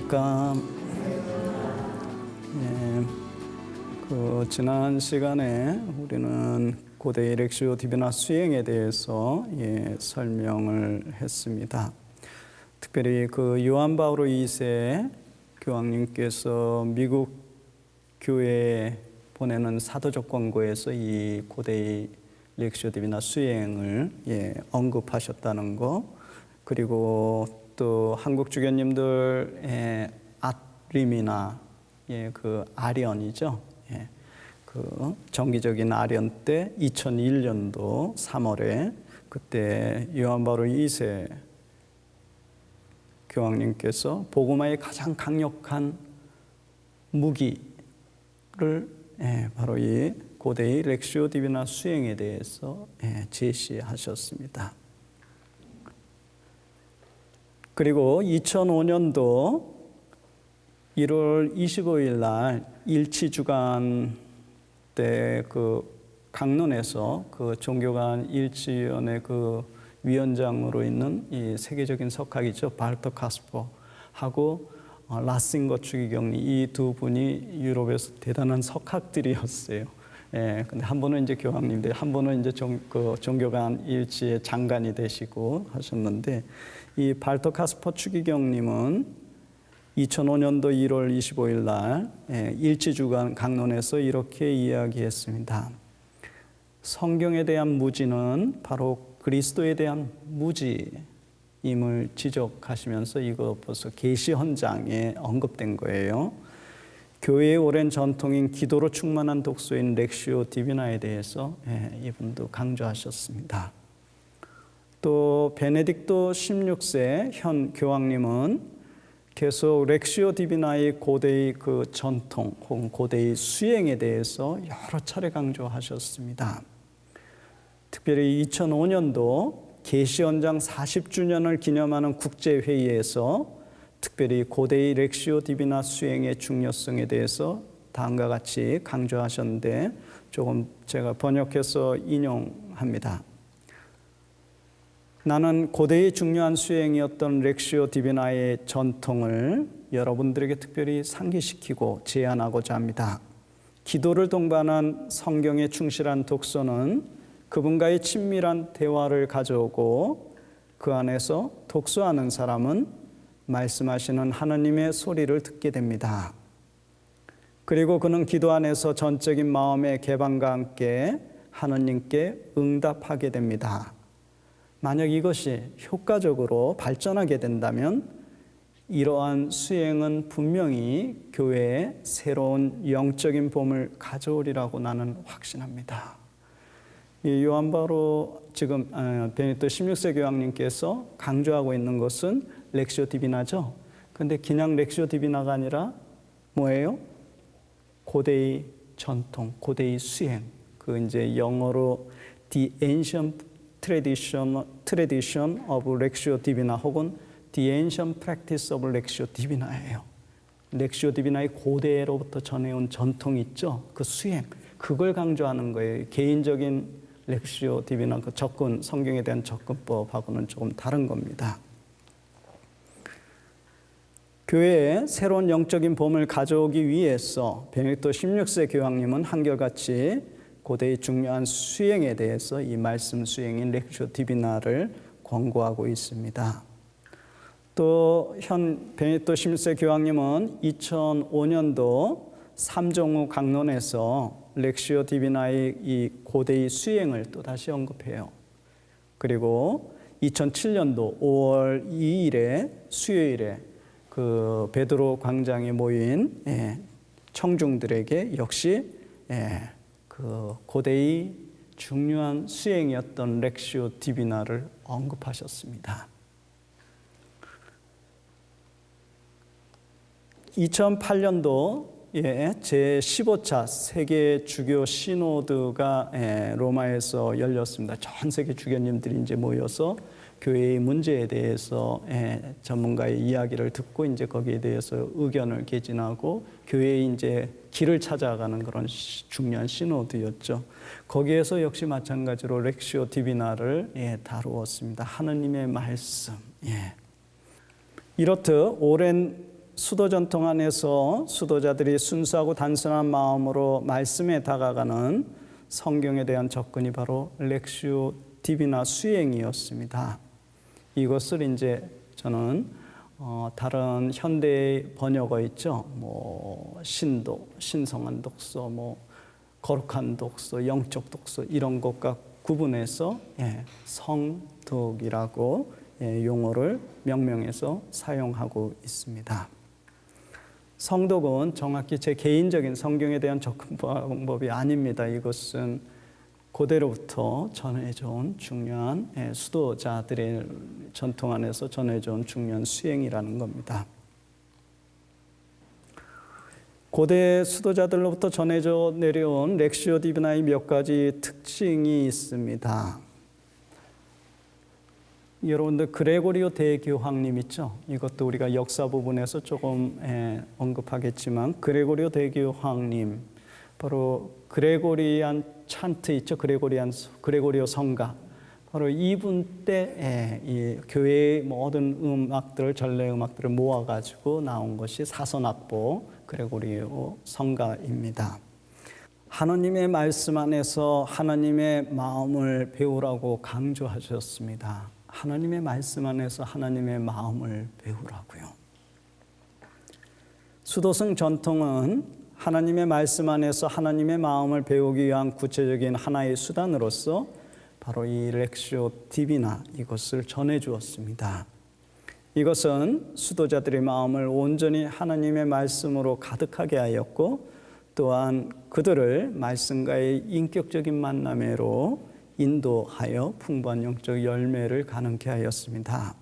안녕하십니까. 지난 시간에 우리는 고대 렉시오 디비나 수행에 대해서 설명을 했습니다. 특별히 요한 바오로 2세 교황님께서 미국 교회에 보내는 사도적 권고에서 이 고대 렉시오 디비나 수행을 언급하셨다는 거, 그리고 또 한국 주교님들의 아림이나 아련이죠. 정기적인 아련 때 2001년도 3월에 그때 요한 바오로 2세 교황님께서 복음화의 가장 강력한 무기를 바로 이 고대의 렉시오 디비나 수행에 대해서 제시하셨습니다. 그리고 2005년도 1월 25일 날 일치주간 때 강론에서 종교간 일치위원회 위원장으로 있는 이 세계적인 석학이죠. 발터 카스퍼하고 라싱거 추기경리, 이 두 분이 유럽에서 대단한 석학들이었어요. 근데 한 분은 이제 교황님들, 한 분은 이제 종교간 일치의 장관이 되시고 하셨는데, 이 발터 카스퍼 추기경님은 2005년도 1월 25일 날 일치주간 강론에서 이렇게 이야기했습니다. 성경에 대한 무지는 바로 그리스도에 대한 무지임을 지적하시면서 이거 벌써 계시 헌장에 언급된 거예요. 교회의 오랜 전통인 기도로 충만한 독서인 렉시오 디비나에 대해서 이분도 강조하셨습니다. 또 베네딕토 16세 현 교황님은 계속 렉시오 디비나의 고대의 전통 혹은 고대의 수행에 대해서 여러 차례 강조하셨습니다. 특별히 2005년도 계시헌장 40주년을 기념하는 국제회의에서 특별히 고대의 렉시오 디비나 수행의 중요성에 대해서 다음과 같이 강조하셨는데, 조금 제가 번역해서 인용합니다. 나는 고대의 중요한 수행이었던 렉시오 디비나의 전통을 여러분들에게 특별히 상기시키고 제안하고자 합니다. 기도를 동반한 성경에 충실한 독서는 그분과의 친밀한 대화를 가져오고, 그 안에서 독서하는 사람은 말씀하시는 하나님의 소리를 듣게 됩니다. 그리고 그는 기도 안에서 전적인 마음의 개방과 함께 하나님께 응답하게 됩니다. 만약 이것이 효과적으로 발전하게 된다면 이러한 수행은 분명히 교회에 새로운 영적인 봄을 가져오리라고 나는 확신합니다. 이 요한 바오로 지금 베네딕토 16세 교황님께서 강조하고 있는 것은 렉시오 디비나죠. 그런데 그냥 렉시오 디비나가 아니라 뭐예요? 고대의 전통, 고대의 수행. 이제 영어로 The Ancient Tradition of Lectio Divina 혹은 The Ancient Practice of Lectio Divina예요. 렉시오 디비나의 고대로부터 전해온 전통이 있죠. 그 수행, 그걸 강조하는 거예요. 개인적인 렉시오 디비나 접근, 성경에 대한 접근법하고는 조금 다른 겁니다. 교회에 새로운 영적인 봄을 가져오기 위해서 베네딕토 16세 교황님은 한결같이 고대의 중요한 수행에 대해서 이 말씀 수행인 렉시오 디비나를 권고하고 있습니다. 또 현 베네딕토 16세 교황님은 2005년도 삼종우 강론에서 렉시오 디비나의 이 고대의 수행을 또 다시 언급해요. 그리고 2007년도 5월 2일에 수요일에 베드로 광장에 모인 청중들에게 역시 고대의 중요한 수행이었던 렉시오 디비나를 언급하셨습니다. 2008년도 제15차 세계 주교 시노드가 로마에서 열렸습니다. 전 세계 주교님들이 이제 모여서 교회의 문제에 대해서 전문가의 이야기를 듣고 이제 거기에 대해서 의견을 개진하고 교회의 이제 길을 찾아가는 그런 중요한 시노드였죠. 거기에서 역시 마찬가지로 렉시오 디비나를 다루었습니다. 하느님의 말씀. 이렇듯 오랜 수도 전통 안에서 수도자들이 순수하고 단순한 마음으로 말씀에 다가가는 성경에 대한 접근이 바로 렉시오 디비나 수행이었습니다. 이것을 이제 저는 다른 현대 번역어 있죠. 뭐 신도, 신성한 독서, 뭐 거룩한 독서, 영적 독서 이런 것과 구분해서 성독이라고 용어를 명명해서 사용하고 있습니다. 성독은 정확히 제 개인적인 성경에 대한 접근 방법이 아닙니다. 이것은 고대로부터 전해져 온 중요한 수도자들의 전통 안에서 전해져 온 중요한 수행이라는 겁니다. 고대 수도자들로부터 전해져 내려온 렉시오 디비나의 몇 가지 특징이 있습니다. 여러분들 그레고리오 대교황님 있죠? 이것도 우리가 역사 부분에서 조금 언급하겠지만 그레고리오 대교황님 바로 그레고리안 찬트 있죠? 그레고리오 성가 바로 이분 때 이 교회의 모든 음악들을 전래 음악들을 모아가지고 나온 것이 사선악보 그레고리오 성가입니다. 하나님의 말씀 안에서 하나님의 마음을 배우라고 강조하셨습니다. 하나님의 말씀 안에서 하나님의 마음을 배우라고요. 수도승 전통은 하나님의 말씀 안에서 하나님의 마음을 배우기 위한 구체적인 하나의 수단으로서 바로 이 렉시오 디비나 이것을 전해 주었습니다. 이것은 수도자들의 마음을 온전히 하나님의 말씀으로 가득하게 하였고 또한 그들을 말씀과의 인격적인 만남으로 인도하여 풍부한 영적 열매를 가능케 하였습니다.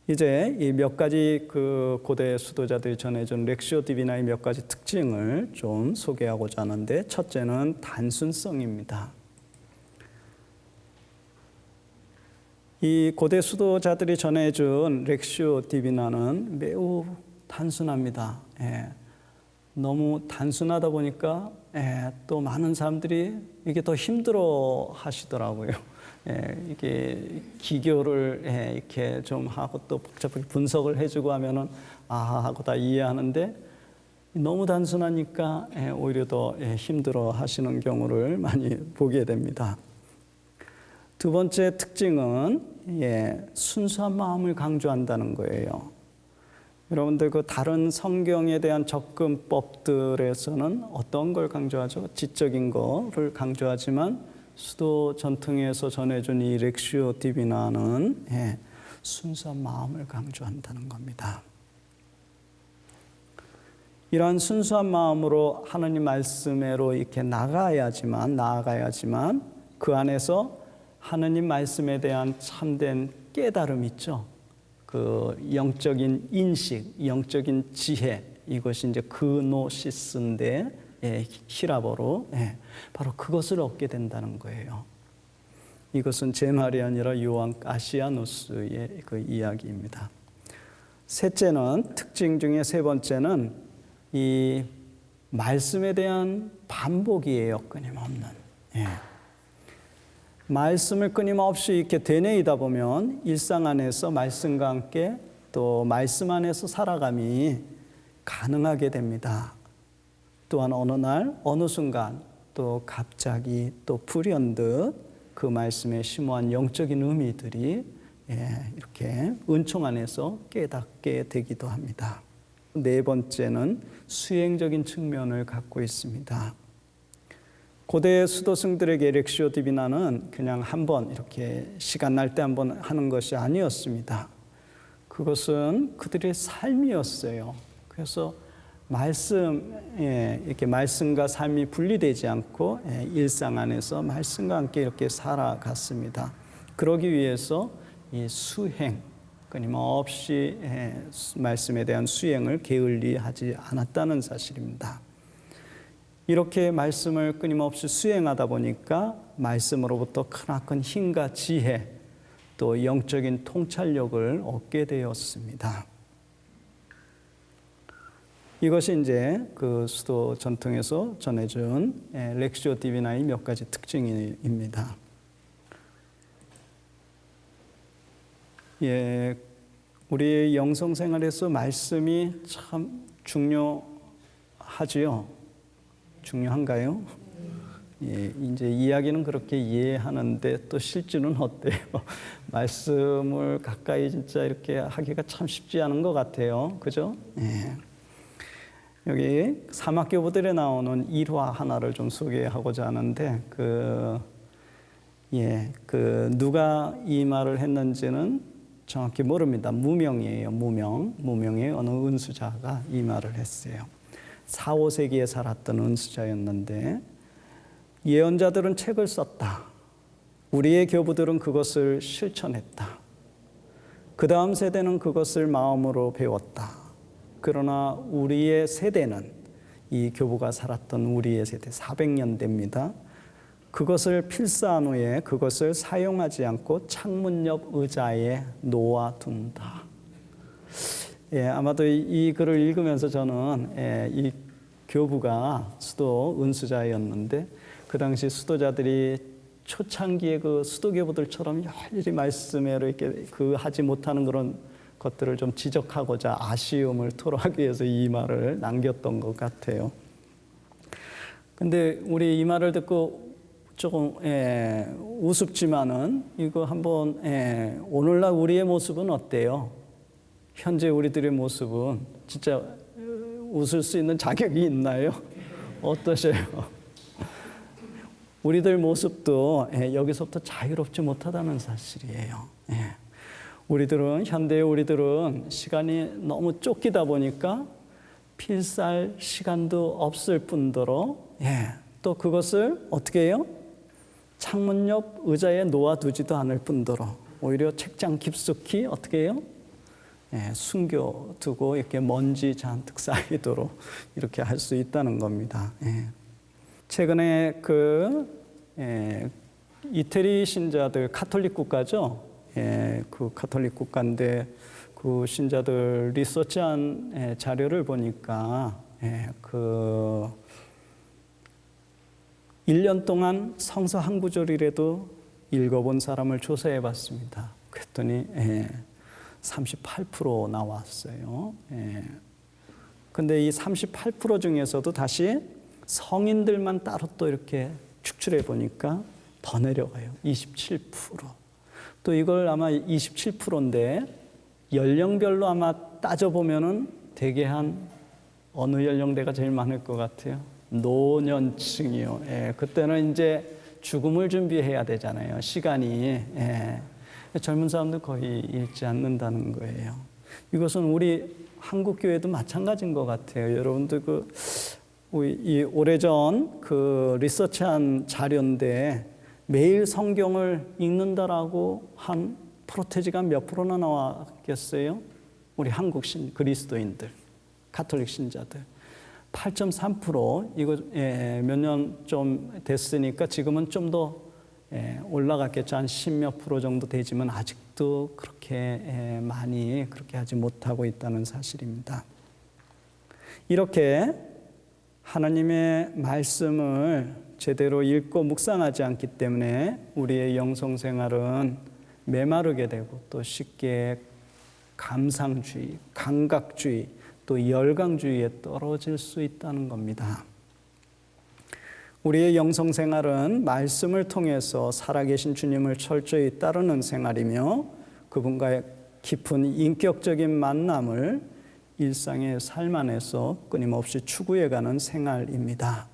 이제 이 몇 가지 그 고대 수도자들이 전해준 렉시오 디비나의 몇 가지 특징을 좀 소개하고자 하는데 첫째는 단순성입니다. 이 고대 수도자들이 전해준 렉시오 디비나는 매우 단순합니다. 너무 단순하다 보니까 또 많은 사람들이 이게 더 힘들어 하시더라고요. 이게 기교를 이렇게 좀 하고 또 복잡하게 분석을 해주고 하면은 하고 다 이해하는데 너무 단순하니까 오히려 더 힘들어 하시는 경우를 많이 보게 됩니다. 두 번째 특징은 순수한 마음을 강조한다는 거예요. 여러분들 그 다른 성경에 대한 접근법들에서는 어떤 걸 강조하죠? 지적인 거를 강조하지만 수도 전통에서 전해준 이 렉시오 디비나는 순수한 마음을 강조한다는 겁니다. 이러한 순수한 마음으로 하나님 말씀으로 이렇게 나아가야지만 그 안에서 하나님 말씀에 대한 참된 깨달음 있죠. 그 영적인 인식, 영적인 지혜 이것이 이제 그노시스인데 히라보로 바로 그것을 얻게 된다는 거예요. 이것은 제 말이 아니라 요한 아시아누스의 그 이야기입니다. 셋째는 특징 중에 세 번째는 이 말씀에 대한 반복이에요. 끊임없는. 말씀을 끊임없이 이렇게 되뇌이다 보면 일상 안에서 말씀과 함께 또 말씀 안에서 살아감이 가능하게 됩니다. 또한 어느 날 어느 순간 또 갑자기 또 불현듯 그 말씀에 심오한 영적인 의미들이 이렇게 은총 안에서 깨닫게 되기도 합니다. 네 번째는 수행적인 측면을 갖고 있습니다. 고대 수도승들에게 렉시오 디비나는 그냥 한번 이렇게 시간 날 때 한번 하는 것이 아니었습니다. 그것은 그들의 삶이었어요. 그래서 이렇게 말씀과 삶이 분리되지 않고 일상 안에서 말씀과 함께 이렇게 살아갔습니다. 그러기 위해서 이 수행, 끊임없이 말씀에 대한 수행을 게을리하지 않았다는 사실입니다. 이렇게 말씀을 끊임없이 수행하다 보니까 말씀으로부터 크나큰 힘과 지혜 또 영적인 통찰력을 얻게 되었습니다. 이것이 이제 그 수도 전통에서 전해준 렉시오 디비나의 몇 가지 특징입니다. 우리의 영성 생활에서 말씀이 참 중요하지요. 중요한가요? 예, 이제 이야기는 그렇게 이해하는데 또 실제는 어때요? 말씀을 가까이 진짜 이렇게 하기가 참 쉽지 않은 것 같아요. 그죠? 예. 여기 사막교부들에 나오는 일화 하나를 좀 소개하고자 하는데 누가 이 말을 했는지는 정확히 모릅니다. 무명이에요. 무명의 어느 은수자가 이 말을 했어요. 4, 5세기에 살았던 은수자였는데 예언자들은 책을 썼다. 우리의 교부들은 그것을 실천했다. 그 다음 세대는 그것을 마음으로 배웠다. 그러나 우리의 세대는 이 교부가 살았던 우리의 세대 400년대입니다. 그것을 필사한 후에 그것을 사용하지 않고 창문 옆 의자에 놓아둔다. 예, 아마도 이 글을 읽으면서 저는 이 교부가 수도 은수자였는데 그 당시 수도자들이 초창기의 그 수도교부들처럼 열일히 말씀에 이렇게 하지 못하는 그런 것들을 좀 지적하고자 아쉬움을 토로하기 위해서 이 말을 남겼던 것 같아요. 근데 우리 이 말을 듣고 조금 우습지만은 이거 한번 오늘날 우리의 모습은 어때요? 현재 우리들의 모습은 진짜 웃을 수 있는 자격이 있나요? 어떠세요? 우리들 모습도 여기서부터 자유롭지 못하다는 사실이에요. 현대의 우리들은 시간이 너무 쫓기다 보니까 필사할 시간도 없을 뿐더러 또 그것을 어떻게 해요? 창문 옆 의자에 놓아두지도 않을 뿐더러 오히려 책장 깊숙이 어떻게 해요? 숨겨두고 이렇게 먼지 잔뜩 쌓이도록 이렇게 할 수 있다는 겁니다. 최근에 이태리 신자들 카톨릭 국가죠. 그 카톨릭 국가인데 그 신자들 리서치한 자료를 보니까 1년 동안 성서 한 구절이라도 읽어본 사람을 조사해 봤습니다. 그랬더니 38% 나왔어요. 근데 이 38% 중에서도 다시 성인들만 따로 또 이렇게 축출해 보니까 더 내려가요. 27%. 또 이걸 아마 27%인데 연령별로 아마 따져보면은 대개 한 어느 연령대가 제일 많을 것 같아요? 노년층이요. 그때는 이제 죽음을 준비해야 되잖아요. 시간이. 젊은 사람들 거의 읽지 않는다는 거예요. 이것은 우리 한국 교회도 마찬가지인 것 같아요. 여러분들 이 오래전 리서치한 자료인데 매일 성경을 읽는다라고 한 프로테지가 몇 프로나 나왔겠어요? 우리 한국 그리스도인들, 가톨릭 신자들 8.3%. 이거 몇 년 좀 됐으니까 지금은 좀 더 올라갔겠죠. 한 10몇 프로 정도 되지만 아직도 그렇게 많이 그렇게 하지 못하고 있다는 사실입니다. 이렇게 하나님의 말씀을 제대로 읽고 묵상하지 않기 때문에 우리의 영성 생활은 메마르게 되고 또 쉽게 감상주의, 감각주의, 또 열강주의에 떨어질 수 있다는 겁니다. 우리의 영성 생활은 말씀을 통해서 살아계신 주님을 철저히 따르는 생활이며 그분과의 깊은 인격적인 만남을 일상의 삶 안에서 끊임없이 추구해가는 생활입니다.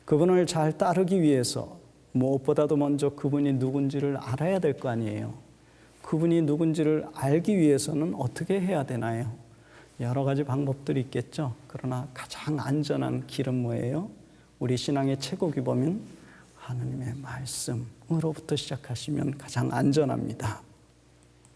그분을 잘 따르기 위해서 무엇보다도 먼저 그분이 누군지를 알아야 될 거 아니에요. 그분이 누군지를 알기 위해서는 어떻게 해야 되나요? 여러 가지 방법들이 있겠죠. 그러나 가장 안전한 길은 뭐예요? 우리 신앙의 최고 기범인 하나님의 말씀으로부터 시작하시면 가장 안전합니다.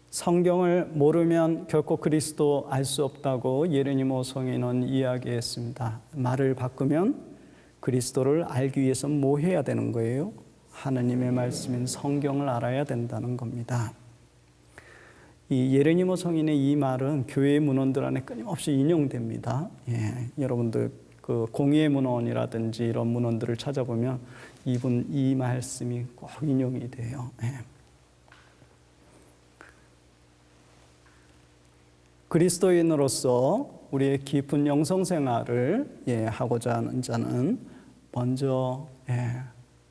성경을 모르면 결코 그리스도 알 수 없다고 예레미야 성인은 이야기했습니다. 말을 바꾸면 그리스도를 알기 위해서 뭐 해야 되는 거예요? 하나님의 말씀인 성경을 알아야 된다는 겁니다. 이 예레미야 성인의 이 말은 교회의 문헌들 안에 끊임없이 인용됩니다. 여러분들 공의의 문헌이라든지 이런 문헌들을 찾아보면 이 말씀이 꼭 인용이 돼요. 그리스도인으로서 우리의 깊은 영성 생활을 하고자 하는 자는 먼저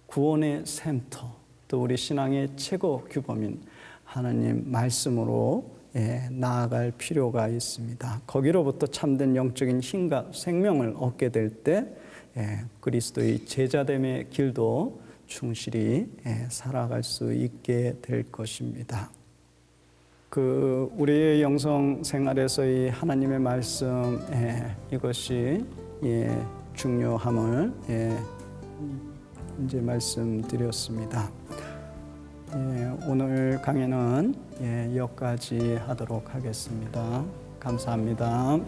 구원의 샘터, 또 우리 신앙의 최고 규범인 하나님 말씀으로 나아갈 필요가 있습니다. 거기로부터 참된 영적인 힘과 생명을 얻게 될 때 그리스도의 제자됨의 길도 충실히 살아갈 수 있게 될 것입니다. 우리의 영성 생활에서의 하나님의 말씀 이것이 중요함을 이제 말씀드렸습니다. 오늘 강의는 여기까지 하도록 하겠습니다. 감사합니다.